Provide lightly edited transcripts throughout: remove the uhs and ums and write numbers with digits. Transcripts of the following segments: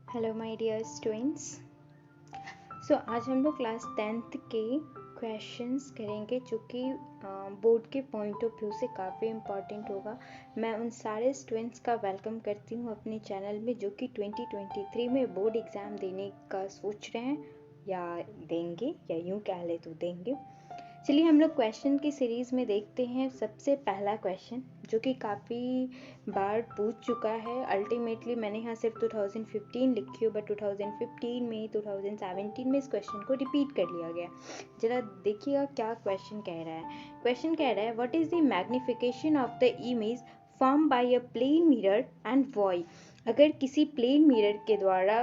Hello my dear students. आज हम लोग क्लास 10th के क्वेश्चंस करेंगे जो कि बोर्ड के पॉइंट ऑफ व्यू से काफ़ी इम्पॉर्टेंट होगा। मैं उन सारे स्टूडेंट्स का वेलकम करती हूँ अपने चैनल में जो कि 2023 में बोर्ड एग्ज़ाम देने का सोच रहे हैं या देंगे, या यूँ कह ले तो देंगे। चलिए हम लोग क्वेश्चन की सीरीज़ में देखते हैं। सबसे पहला क्वेश्चन जो कि काफ़ी बार पूछ चुका है, अल्टीमेटली मैंने यहाँ सिर्फ 2015 लिखी हो, बट 2015 में 2017 में इस क्वेश्चन को रिपीट कर लिया गया। जरा देखिएगा क्या क्वेश्चन कह रहा है। क्वेश्चन कह रहा है what is the magnification of the image form by a plane mirror and why. अगर किसी प्लेन मिरर के द्वारा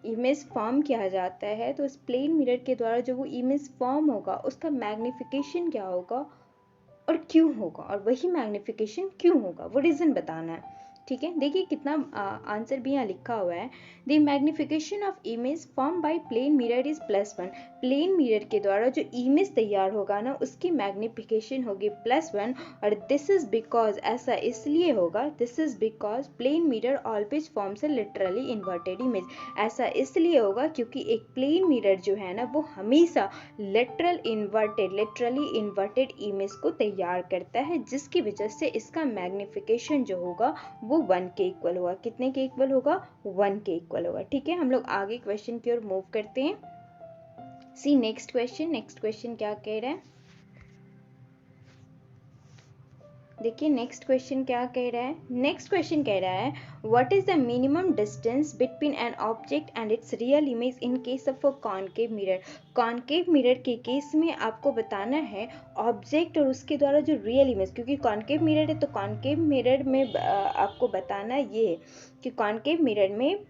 इमेज फॉर्म किया जाता है तो उस प्लेन मिरर के द्वारा जो वो इमेज फॉर्म होगा उसका मैग्निफिकेशन क्या होगा और क्यों होगा, और वही मैग्निफिकेशन क्यों होगा वो रीज़न बताना है। ठीक है, देखिए कितना आंसर भी यहाँ लिखा हुआ है। The magnification of image form by plane mirror is +1। Plane mirror के द्वारा जो इमेज तैयार होगा ना उसकी मैग्निफिकेशन होगी +1। और दिस इज बिकॉज, ऐसा इसलिए होगा, this is because plane mirror always forms a literally inverted image. ऐसा इसलिए होगा क्योंकि एक प्लेन मिरर जो है ना वो हमेशा लिटरली इन्वर्टेड इमेज को तैयार करता है, जिसकी वजह से इसका मैग्निफिकेशन जो होगा वो 1 के इक्वल होगा। कितने के इक्वल होगा? 1 के इक्वल होगा। ठीक है, हम लोग आगे क्वेश्चन की ओर मूव करते हैं। सी नेक्स्ट क्वेश्चन क्या कह रहा है, देखिए नेक्स्ट क्वेश्चन क्या कह रहा है। नेक्स्ट क्वेश्चन कह रहा है what is the minimum distance between an object and it's real image in case of a concave mirror. Concave mirror के केस में आपको बताना है ऑब्जेक्ट और उसके द्वारा जो रियल इमेज, क्योंकि कॉनकेव मिरर है तो कॉनकेव मिरर में आपको बताना ये है कि कॉनकेव मिरर में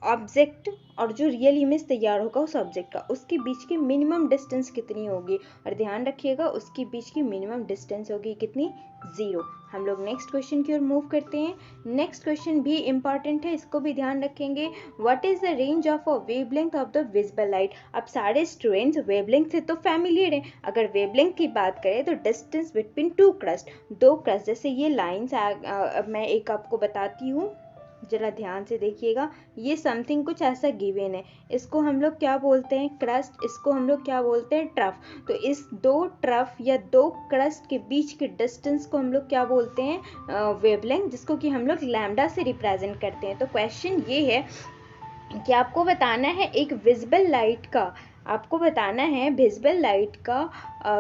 ऑब्जेक्ट और जो रियल इमेज तैयार होगा उस ऑब्जेक्ट का, उसके बीच की मिनिमम डिस्टेंस कितनी होगी। और ध्यान रखिएगा उसके बीच की मिनिमम डिस्टेंस होगी कितनी? 0। हम लोग नेक्स्ट क्वेश्चन की ओर मूव करते हैं। नेक्स्ट क्वेश्चन भी इंपॉर्टेंट है, इसको भी ध्यान रखेंगे। What is the range of a wavelength of the visible light. अब सारे स्टूडेंट्स वेवलेंथ से तो फैमिलियर हैं। अगर वेवलेंथ की बात करें तो डिस्टेंस बिटवीन दो क्रस्ट, जैसे ये लाइन्स मैं एक आपको बताती हूँ, जरा ध्यान से देखिएगा। ये समथिंग कुछ ऐसा गिवन है, इसको हम लोग क्या बोलते हैं? क्रस्ट। इसको हम लोग क्या बोलते हैं? ट्रफ। तो इस दो ट्रफ या दो क्रस्ट के बीच के डिस्टेंस को हम लोग क्या बोलते हैं? वेवलेंथ, जिसको कि हम लोग लैम्डा से रिप्रेजेंट करते हैं। तो क्वेश्चन ये है कि आपको बताना है एक विजिबल लाइट का, आपको बताना है विजिबल लाइट का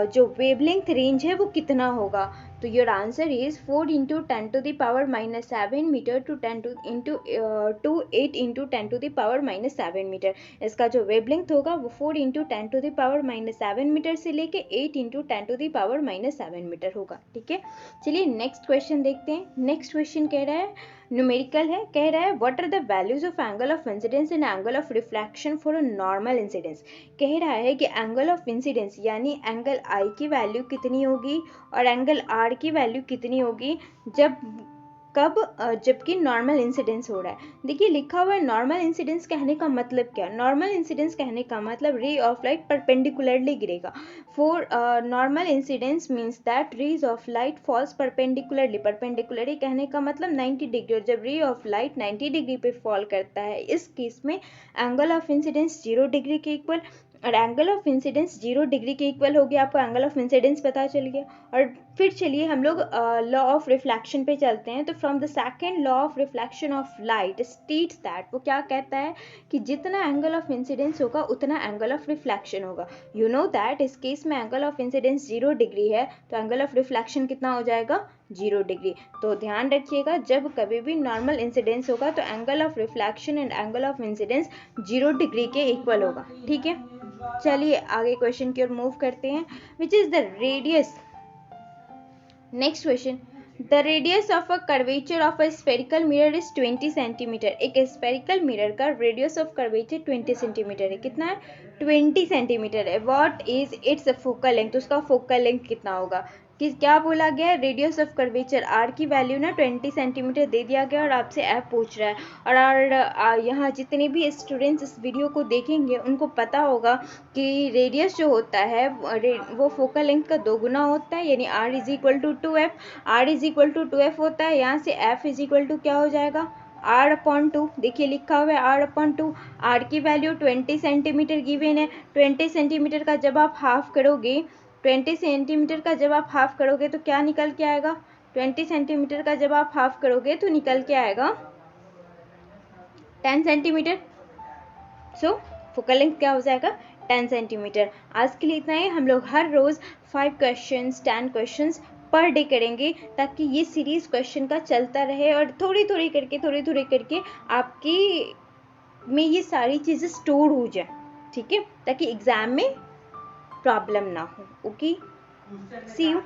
जो वेवलेंथ रेंज है वो कितना होगा। तो your answer is 4 × 10⁻⁻7 metre to 8 × 10⁻⁻7 metre. इसका जो वेवलेंथ होगा वो 4 × 10⁻⁻7 मीटर से लेके 8 × 10⁻⁻7 मीटर होगा। ठीक है, चलिए नेक्स्ट क्वेश्चन देखते हैं। नेक्स्ट क्वेश्चन कह रहा है, न्यूमेरिकल है, कह रहा है what are the values of angle of incidence and angle of reflection for a normal incidence. कह रहा है कि एंगल ऑफ इंसिडेंस यानी एंगल आई की वैल्यू कितनी होगी और एंगल आर की वैल्यू कितनी होगी जबकि नॉर्मल इंसिडेंस हो रहा है। देखिए लिखा हुआ है नॉर्मल इंसिडेंस, कहने का मतलब क्या? नॉर्मल इंसिडेंस कहने का मतलब रे ऑफ लाइट परपेंडिकुलरली गिरेगा। For normal incidence means that rays of light falls perpendicularly कहने का मतलब 90 डिग्री, और जब रे ऑफ लाइट 90 डिग्री पे फॉल करता है इस केस में एंगल ऑफ इंसिडेंस 0 डिग्री के इक्वल, और एंगल ऑफ इंसिडेंस 0 डिग्री के इक्वल हो गया। आपको एंगल ऑफ इंसिडेंस पता चल गया। और फिर चलिए हम लोग लॉ ऑफ रिफ्लेक्शन पे चलते हैं। तो from the second law of reflection of light states that, वो क्या कहता है कि जितना एंगल ऑफ इंसिडेंस होगा उतना एंगल ऑफ रिफ्लेक्शन होगा। यू नो दैट इस केस में एंगल ऑफ इंसिडेंस 0 डिग्री है तो एंगल ऑफ रिफ्लेक्शन कितना हो जाएगा? 0 डिग्री। तो ध्यान रखिएगा जब कभी भी नॉर्मल इंसिडेंस होगा तो angle of reflection and angle of incidence 0 degree के इक्वल होगा। ठीक है, चलिए आगे क्वेश्चन की ओर मूव करते हैं। Which is the radius, next question, the radius of a curvature of a spherical mirror is 20 centimetre. एक स्फेरिकल मिरर का रेडियस ऑफ कर्वेचर 20 सेंटीमीटर है। कितना है? 20 सेंटीमीटर है। What is it's focal length, उसका फोकल लेंथ कितना होगा? कि क्या बोला गया? रेडियस ऑफ कर्वेचर आर की वैल्यू ना 20 सेंटीमीटर दे दिया गया और आपसे एफ पूछ रहा है। और यहाँ जितने भी स्टूडेंट्स इस वीडियो को देखेंगे उनको पता होगा कि रेडियस जो होता है वो फोकल लेंथ का 2 गुना होता है, यानी r = 2f। r = 2f होता है, यहाँ से f = क्या हो जाएगा? r/2, देखिए लिखा हुआ है r/2, r की वैल्यू 20 सेंटीमीटर गिवन है। 20 सेंटीमीटर का जब आप हाफ करोगे, 20 सेंटीमीटर का जब आप हाफ करोगे तो क्या निकल के आएगा? 20 सेंटीमीटर का जब आप हाफ करोगे तो निकल के आएगा 10 सेंटीमीटर। सो फोकल लेंथ क्या हो जाएगा? 10 सेंटीमीटर। आज के लिए इतना ही। हम लोग हर रोज 5 क्वेश्चंस 10 क्वेश्चंस पर डे करेंगे ताकि ये सीरीज क्वेश्चन का चलता रहे और थोड़ी थोड़ी करके आपकी में ये सारी चीज़ें स्टोर हो जाए, ठीक है, ताकि एग्जाम में प्रॉब्लम ना हो। Okay, see you.